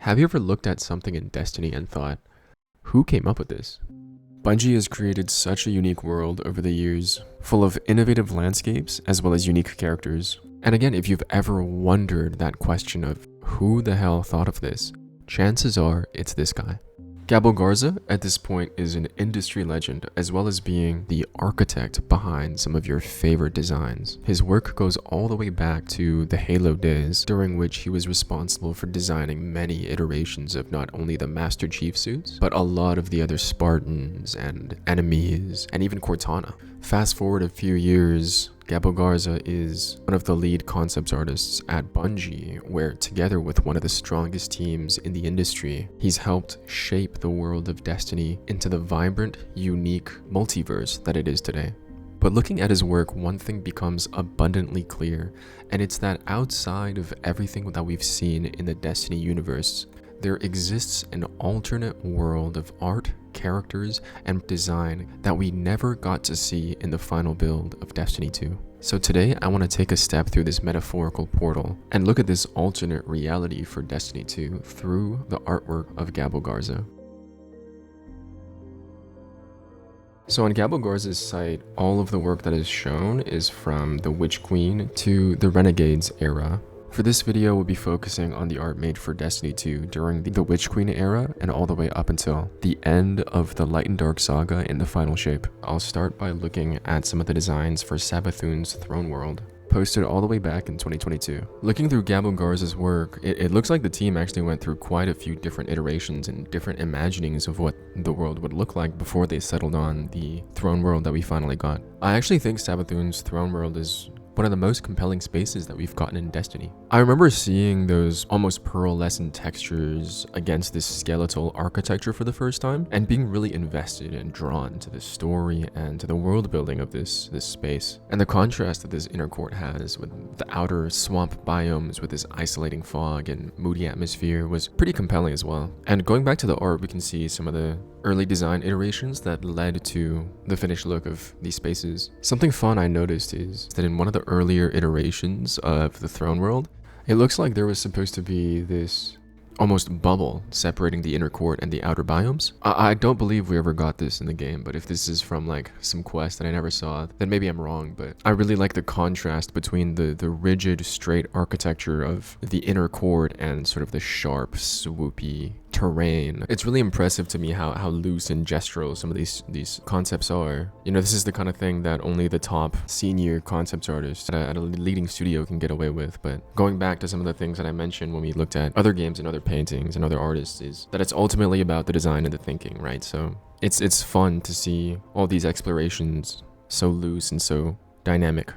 Have you ever looked at something in Destiny and thought, who came up with this? Bungie has created such a unique world over the years, full of innovative landscapes as well as unique characters. And again, if you've ever wondered that question of who the hell thought of this, chances are it's this guy. Gabo Garza, at this point, is an industry legend, as well as being the architect behind some of your favorite designs. His work goes all the way back to the Halo days, during which he was responsible for designing many iterations of not only the Master Chief suits, but a lot of the other Spartans and enemies, and even Cortana. Fast forward a few years, Gabo Garza is one of the lead concepts artists at Bungie, where together with one of the strongest teams in the industry, he's helped shape the world of Destiny into the vibrant, unique multiverse that it is today. But looking at his work, one thing becomes abundantly clear, and it's that outside of everything that we've seen in the Destiny universe, there exists an alternate world of art, characters, and design that we never got to see in the final build of Destiny 2. So today, I want to take a step through this metaphorical portal and look at this alternate reality for Destiny 2 through the artwork of Gabo Garza. So on Gabo Garza's site, all of the work that is shown is from the Witch Queen to the Renegades era. For this video, we'll be focusing on the art made for Destiny 2 during the Witch Queen era and all the way up until the end of the Light and Dark saga in the final shape. I'll start by looking at some of the designs for Savathun's throne world, posted all the way back in 2022. Looking through Gabo Garza's work, it looks like the team actually went through quite a few different iterations and different imaginings of what the world would look like before they settled on the throne world that we finally got. I actually think Savathun's throne world is one of the most compelling spaces that we've gotten in Destiny. I remember seeing those almost pearlescent textures against this skeletal architecture for the first time and being really invested and drawn to the story and to the world building of this space. And the contrast that this inner court has with the outer swamp biomes with this isolating fog and moody atmosphere was pretty compelling as well. And going back to the art, we can see some of the early design iterations that led to the finished look of these spaces. Something fun I noticed is that in one of the earlier iterations of the throne world, it looks like there was supposed to be this almost bubble separating the inner court and the outer biomes. I don't believe we ever got this in the game, but if this is from like some quest that I never saw, then maybe I'm wrong. But I really like the contrast between the rigid, straight architecture of the inner court and sort of the sharp, swoopy terrain. It's really impressive to me how loose and gestural some of these concepts are. You know, this is the kind of thing that only the top senior concept artists at a leading studio can get away with. But going back to some of the things that I mentioned when we looked at other games and other paintings and other artists, is that it's ultimately about the design and the thinking, right? So it's fun to see all these explorations so loose and so dynamic.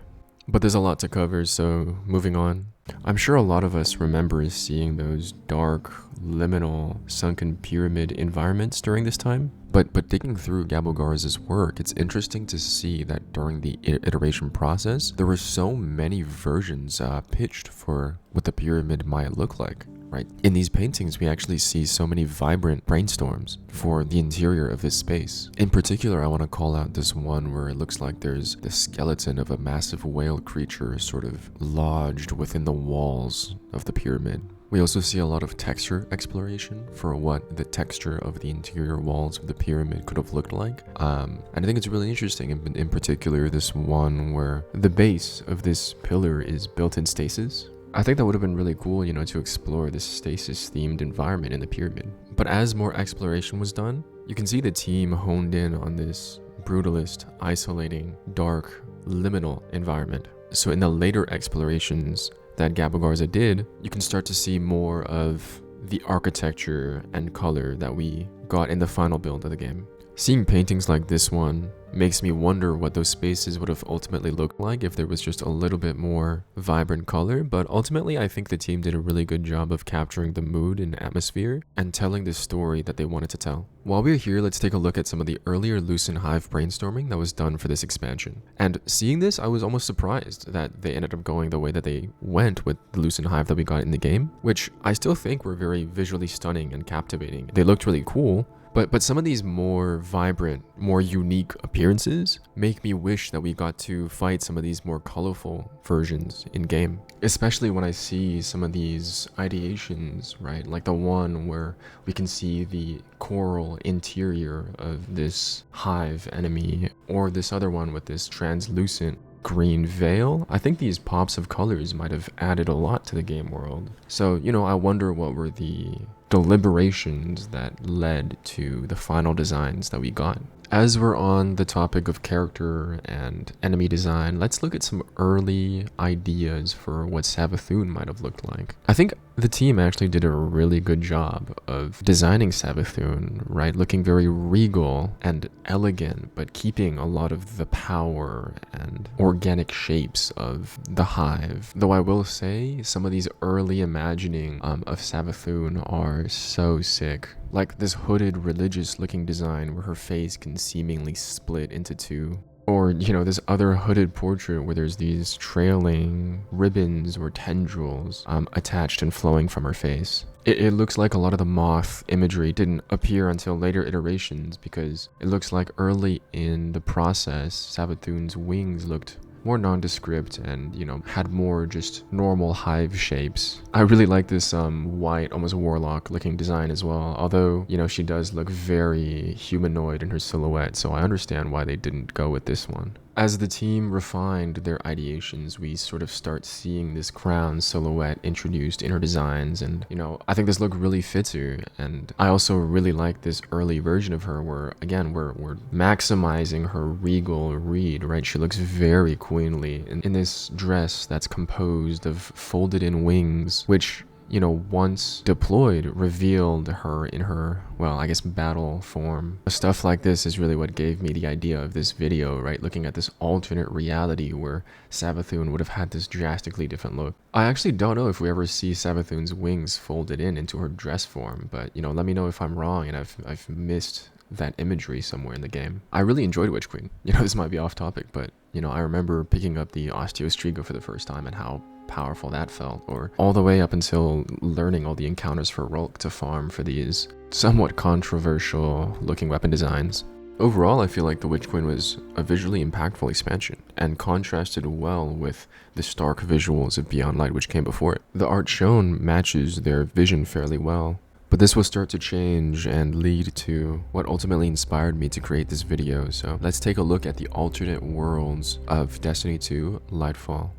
But there's a lot to cover, so moving on. I'm sure a lot of us remember seeing those dark, liminal, sunken pyramid environments during this time. But digging through Gabo Garza's work, it's interesting to see that during the iteration process, there were so many versions pitched for what the pyramid might look like. Right. In these paintings, we actually see so many vibrant brainstorms for the interior of this space. In particular, I want to call out this one where it looks like there's the skeleton of a massive whale creature sort of lodged within the walls of the pyramid. We also see a lot of texture exploration for what the texture of the interior walls of the pyramid could have looked like. And I think it's really interesting, in particular, this one where the base of this pillar is built in stasis. I think that would have been really cool, you know, to explore this stasis-themed environment in the pyramid. But as more exploration was done, you can see the team honed in on this brutalist, isolating, dark, liminal environment. So in the later explorations that Gabo Garza did, you can start to see more of the architecture and color that we got in the final build of the game. Seeing paintings like this one makes me wonder what those spaces would have ultimately looked like if there was just a little bit more vibrant color, but ultimately I think the team did a really good job of capturing the mood and atmosphere and telling the story that they wanted to tell. While we're here, let's take a look at some of the earlier Lucent Hive brainstorming that was done for this expansion. And seeing this, I was almost surprised that they ended up going the way that they went with the Lucent Hive that we got in the game, which I still think were very visually stunning and captivating. They looked really cool, But some of these more vibrant, more unique appearances make me wish that we got to fight some of these more colorful versions in game. Especially when I see some of these ideations, right? Like the one where we can see the coral interior of this hive enemy, or this other one with this translucent green veil. I think these pops of colors might have added a lot to the game world. So, you know, I wonder what were the deliberations that led to the final designs that we got. As we're on the topic of character and enemy design, let's look at some early ideas for what Savathun might have looked like. I think the team actually did a really good job of designing Savathun, right? Looking very regal and elegant, but keeping a lot of the power and organic shapes of the hive. Though I will say, some of these early imagining of Savathun are so sick. Like this hooded religious looking design where her face can seemingly split into two. Or, you know, this other hooded portrait where there's these trailing ribbons or tendrils attached and flowing from her face. It looks like a lot of the moth imagery didn't appear until later iterations, because it looks like early in the process, Savathun's wings looked more nondescript and, you know, had more just normal hive shapes. I really like this white, almost warlock looking design as well, although, you know, she does look very humanoid in her silhouette, so I understand why they didn't go with this one. As the team refined their ideations, we sort of start seeing this crown silhouette introduced in her designs, and, you know, I think this look really fits her, and I also really like this early version of her where, again, we're maximizing her regal read, right? She looks very queenly in this dress that's composed of folded in wings, which, you know, once deployed, revealed her in her, well, I guess battle form. Stuff like this is really what gave me the idea of this video, right? Looking at this alternate reality where Savathun would have had this drastically different look. I actually don't know if we ever see Savathun's wings folded in into her dress form, but, you know, let me know if I'm wrong and I've missed that imagery somewhere in the game. I really enjoyed Witch Queen. You know, this might be off topic, but, you know, I remember picking up the Osteostriga for the first time and how powerful that felt, or all the way up until learning all the encounters for Rolk to farm for these somewhat controversial looking weapon designs. Overall, I feel like the Witch Queen was a visually impactful expansion and contrasted well with the stark visuals of Beyond Light which came before it. The art shown matches their vision fairly well, but this will start to change and lead to what ultimately inspired me to create this video, so let's take a look at the alternate worlds of Destiny 2 Lightfall.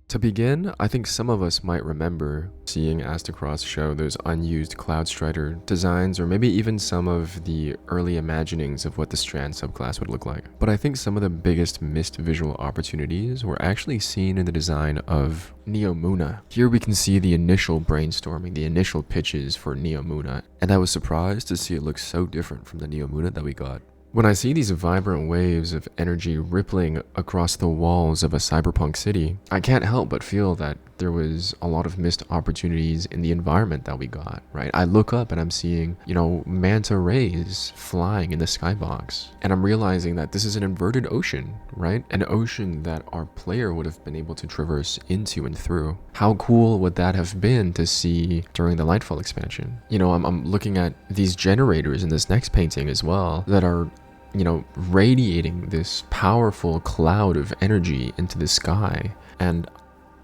To begin, I think some of us might remember seeing Astacross show those unused CloudStrider designs, or maybe even some of the early imaginings of what the Strand subclass would look like. But I think some of the biggest missed visual opportunities were actually seen in the design of Neomuna. Here we can see the initial brainstorming, the initial pitches for Neomuna, and I was surprised to see it look so different from the Neomuna that we got. When I see these vibrant waves of energy rippling across the walls of a cyberpunk city, I can't help but feel that there was a lot of missed opportunities in the environment that we got, right? I look up and I'm seeing, you know, manta rays flying in the skybox, and I'm realizing that this is an inverted ocean, right? An ocean that our player would have been able to traverse into and through. How cool would that have been to see during the Lightfall expansion? You know, I'm looking at these generators in this next painting as well that are, you know, radiating this powerful cloud of energy into the sky, and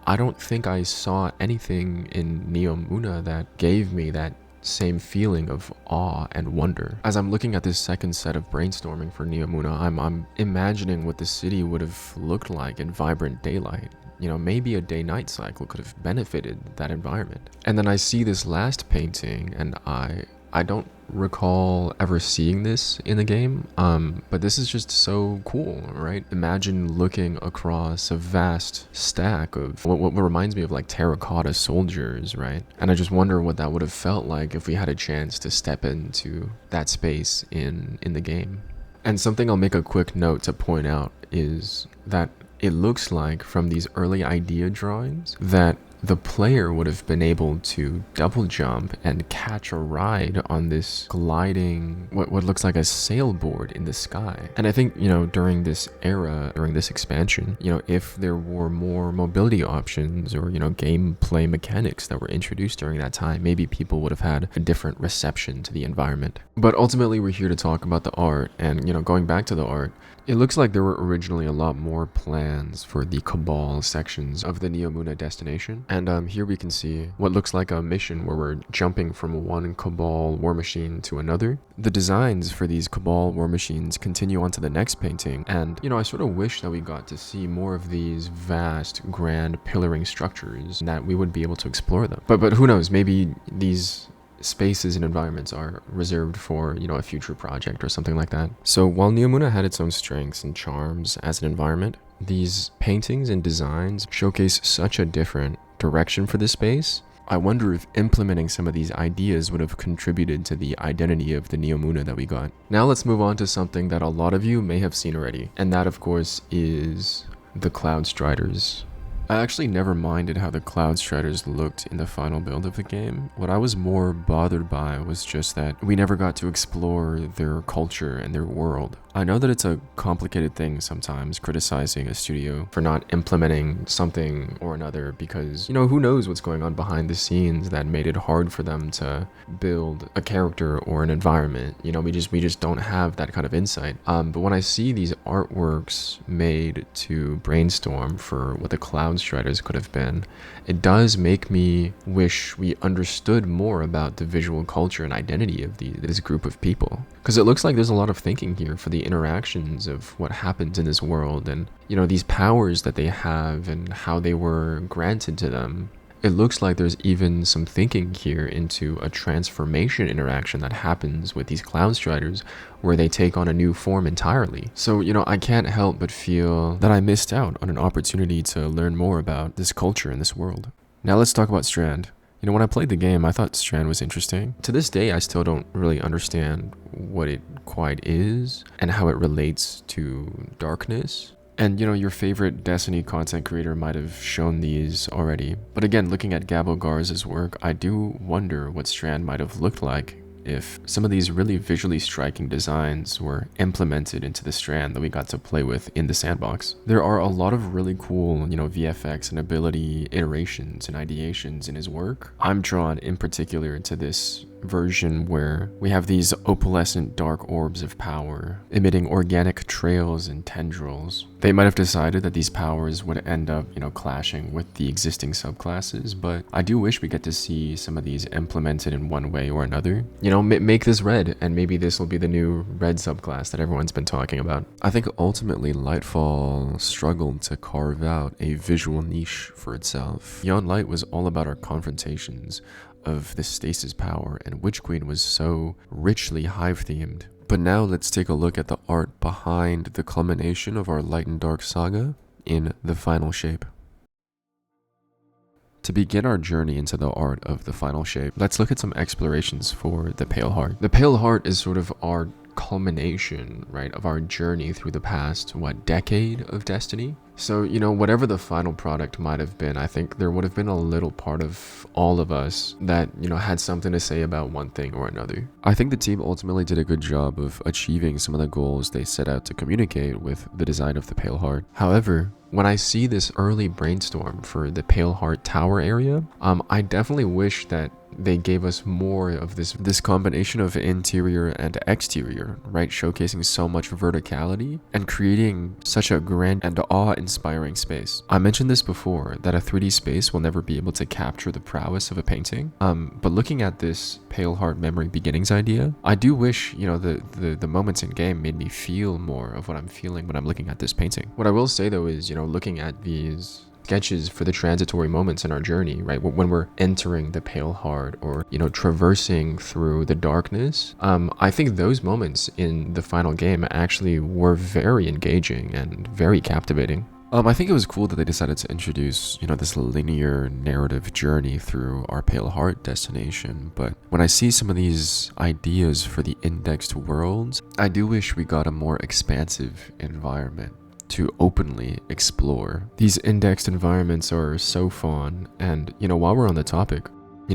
I don't think I saw anything in Neomuna that gave me that same feeling of awe and wonder. As I'm looking at this second set of brainstorming for Neomuna, I'm imagining what the city would have looked like in vibrant daylight. You know, maybe a day-night cycle could have benefited that environment. And then I see this last painting, and I don't recall ever seeing this in the game, but this is just so cool, right? Imagine looking across a vast stack of what reminds me of like terracotta soldiers, right? And I just wonder what that would have felt like if we had a chance to step into that space in the game. And something I'll make a quick note to point out is that it looks like from these early idea drawings that the player would have been able to double jump and catch a ride on this gliding, what looks like a sailboard in the sky. And I think, during this era, during this expansion, if there were more mobility options or, gameplay mechanics that were introduced during that time, maybe people would have had a different reception to the environment. But ultimately, we're here to talk about the art, and, going back to the art, it looks like there were originally a lot more plans for the Cabal sections of the Neomuna destination. And here we can see what looks like a mission where we're jumping from one Cabal war machine to another. The designs for these Cabal war machines continue on to the next painting, and I sort of wish that we got to see more of these vast, grand pillaring structures, and that we would be able to explore them. But who knows, maybe these spaces and environments are reserved for, a future project or something like that. So while Neomuna had its own strengths and charms as an environment, these paintings and designs showcase such a different direction for this space. I wonder if implementing some of these ideas would have contributed to the identity of the Neomuna that we got. Now let's move on to something that a lot of you may have seen already, and that of course is the CloudStriders. I actually never minded how the CloudStriders looked in the final build of the game. What I was more bothered by was just that we never got to explore their culture and their world. I know that it's a complicated thing sometimes, criticizing a studio for not implementing something or another, because, who knows what's going on behind the scenes that made it hard for them to build a character or an environment. We just don't have that kind of insight. But when I see these artworks made to brainstorm for what the CloudStriders could have been, it does make me wish we understood more about the visual culture and identity of this group of people. Because it looks like there's a lot of thinking here for the interactions of what happens in this world, and these powers that they have and how they were granted to them. It looks like there's even some thinking here into a transformation interaction that happens with these CloudStriders, where they take on a new form entirely. So, I can't help but feel that I missed out on an opportunity to learn more about this culture and this world. Now let's talk about Strand. When I played the game, I thought Strand was interesting. To this day, I still don't really understand what it quite is and how it relates to darkness. And, your favorite Destiny content creator might have shown these already. But again, looking at Gabo Garza's work, I do wonder what Strand might have looked like if some of these really visually striking designs were implemented into the Strand that we got to play with in the sandbox. There are a lot of really cool, VFX and ability iterations and ideations in his work. I'm drawn in particular to this version where we have these opalescent dark orbs of power emitting organic trails and tendrils. They might have decided that these powers would end up, clashing with the existing subclasses, but I do wish we get to see some of these implemented in one way or another. Make this red, and maybe this will be the new red subclass that everyone's been talking about. I think ultimately Lightfall struggled to carve out a visual niche for itself. Beyond Light was all about our confrontations of the stasis power, and Witch Queen was so richly Hive themed. But now let's take a look at the art behind the culmination of our Light and Dark saga in the final shape. To begin our journey into the art of the final shape, let's look at some explorations for the Pale Heart. The Pale Heart is sort of our culmination, right, of our journey through the past, decade of Destiny? So, whatever the final product might have been, I think there would have been a little part of all of us that, had something to say about one thing or another. I think the team ultimately did a good job of achieving some of the goals they set out to communicate with the design of the Pale Heart. However, when I see this early brainstorm for the Pale Heart Tower area, I definitely wish that they gave us more of this combination of interior and exterior, right? Showcasing so much verticality and creating such a grand and awe-inspiring space. I mentioned this before, that a 3D space will never be able to capture the prowess of a painting. But looking at this Pale Heart Memory Beginnings idea, I do wish, the moments in game made me feel more of what I'm feeling when I'm looking at this painting. What I will say though is, looking at these sketches for the transitory moments in our journey, right? When we're entering the Pale Heart or, traversing through the darkness, I think those moments in the final game actually were very engaging and very captivating. I think it was cool that they decided to introduce, this linear narrative journey through our Pale Heart destination, but when I see some of these ideas for the indexed worlds, I do wish we got a more expansive environment. to openly explore. These indexed environments are so fun, and while we're on the topic,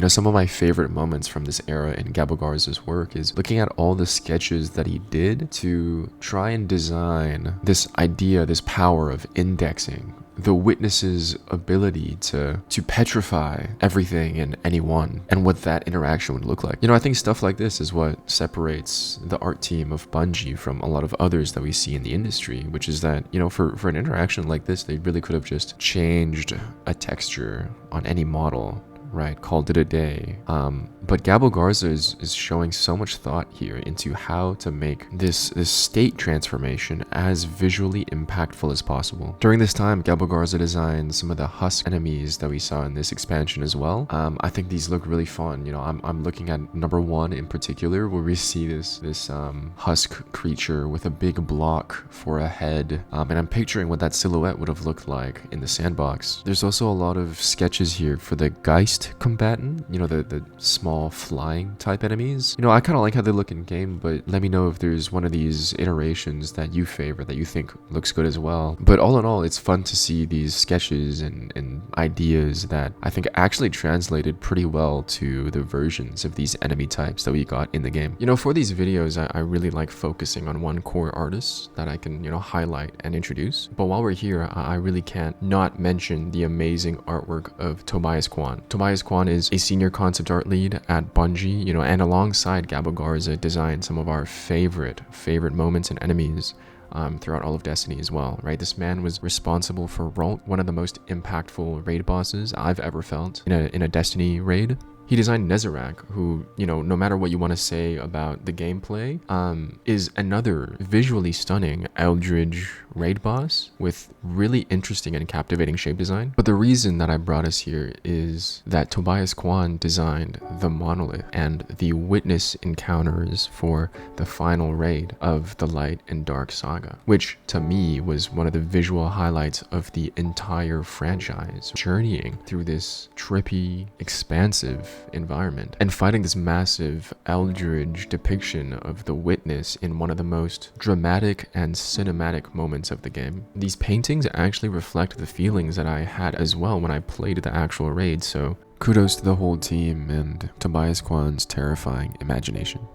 some of my favorite moments from this era in Gabo Garza's work is looking at all the sketches that he did to try and design this idea, this power of indexing, the witness's ability to petrify everything and anyone, and what that interaction would look like. I think stuff like this is what separates the art team of Bungie from a lot of others that we see in the industry, which is that, for an interaction like this, they really could have just changed a texture on any model, right, called it a day. But Gabo Garza is showing so much thought here into how to make this state transformation as visually impactful as possible. During this time, Gabo Garza designed some of the husk enemies that we saw in this expansion as well. I think these look really fun. I'm looking at number 1 in particular, where we see this husk creature with a big block for a head, and I'm picturing what that silhouette would have looked like in the sandbox. There's also a lot of sketches here for the Geist combatant, the small flying type enemies. I kind of like how they look in game, but let me know if there's one of these iterations that you favor, that you think looks good as well. But all in all, it's fun to see these sketches and ideas that I think actually translated pretty well to the versions of these enemy types that we got in the game. For these videos, I really like focusing on one core artist that I can, highlight and introduce. But while we're here, I really can't not mention the amazing artwork of Tobias Kwan. Tobias Kwan is a senior concept art lead at Bungie, and alongside Gabo Garza designed some of our favorite moments and enemies throughout all of Destiny as well, right? This man was responsible for one of the most impactful raid bosses I've ever felt in a Destiny raid. He designed Nezarec, who, no matter what you want to say about the gameplay, is another visually stunning Eldritch raid boss with really interesting and captivating shape design. But the reason that I brought us here is that Tobias Kwan designed the monolith and the witness encounters for the final raid of the Light and Dark saga, which to me was one of the visual highlights of the entire franchise, journeying through this trippy, expansive environment and fighting this massive Eldritch depiction of the witness in one of the most dramatic and cinematic moments of the game. These paintings actually reflect the feelings that I had as well when I played the actual raid, so kudos to the whole team and Tobias Kwan's terrifying imagination.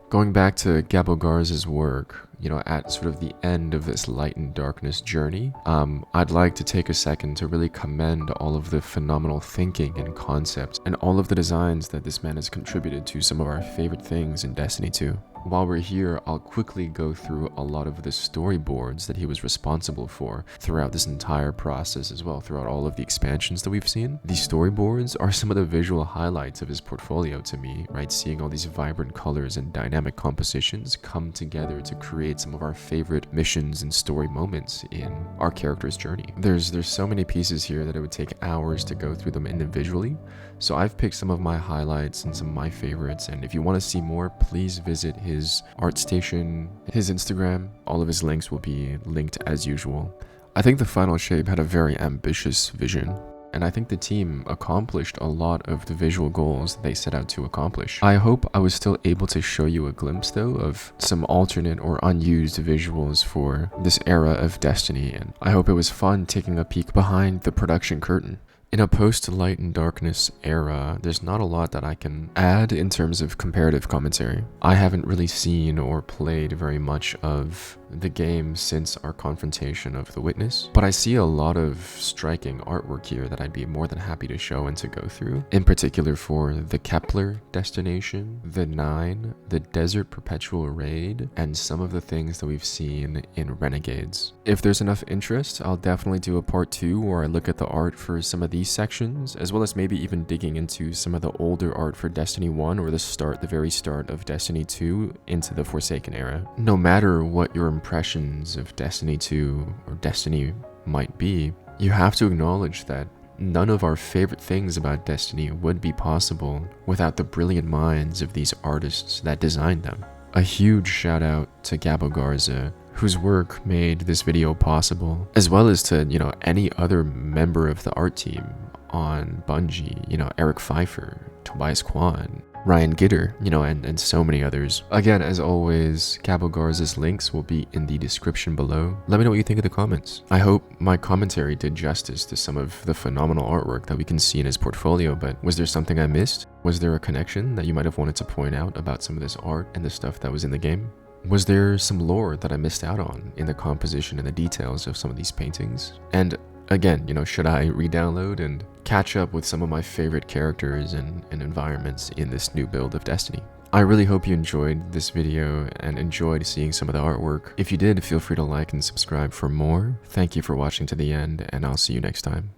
Going back to Gabo Garza's work, at sort of the end of this light and darkness journey, I'd like to take a second to really commend all of the phenomenal thinking and concepts and all of the designs that this man has contributed to some of our favorite things in Destiny 2. While we're here, I'll quickly go through a lot of the storyboards that he was responsible for throughout this entire process as well, throughout all of the expansions that we've seen. These storyboards are some of the visual highlights of his portfolio to me, right? Seeing all these vibrant colors and dynamic compositions come together to create some of our favorite missions and story moments in our character's journey. There's so many pieces here that it would take hours to go through them individually, so I've picked some of my highlights and some of my favorites, and if you want to see more, please visit his ArtStation, his Instagram. All of his links will be linked as usual. I think the final shape had a very ambitious vision, and I think the team accomplished a lot of the visual goals they set out to accomplish. I hope I was still able to show you a glimpse though of some alternate or unused visuals for this era of Destiny, and I hope it was fun taking a peek behind the production curtain. In a post-Light and Darkness era, there's not a lot that I can add in terms of comparative commentary. I haven't really seen or played very much of the game since our confrontation of the Witness, but I see a lot of striking artwork here that I'd be more than happy to show and to go through, in particular for the Kepler destination, the Nine, the Desert Perpetual Raid, and some of the things that we've seen in Renegades. If there's enough interest, I'll definitely do a part 2 where I look at the art for some of these sections, as well as maybe even digging into some of the older art for Destiny 1 or the very start of Destiny 2 into the Forsaken era. No matter what your impressions of Destiny 2 or Destiny might be, you have to acknowledge that none of our favorite things about Destiny would be possible without the brilliant minds of these artists that designed them. A huge shout out to Gabo Garza, whose work made this video possible, as well as to, any other member of the art team on Bungie, Eric Pfeiffer, Tobias Kwan, Ryan Gitter, you know, and so many others. Again, as always, Gabo Garza's links will be in the description below. Let me know what you think in the comments. I hope my commentary did justice to some of the phenomenal artwork that we can see in his portfolio, but was there something I missed? Was there a connection that you might have wanted to point out about some of this art and the stuff that was in the game? Was there some lore that I missed out on in the composition and the details of some of these paintings? And again, you know, should I re-download and catch up with some of my favorite characters and environments in this new build of Destiny? I really hope you enjoyed this video and enjoyed seeing some of the artwork. If you did, feel free to like and subscribe for more. Thank you for watching to the end, and I'll see you next time.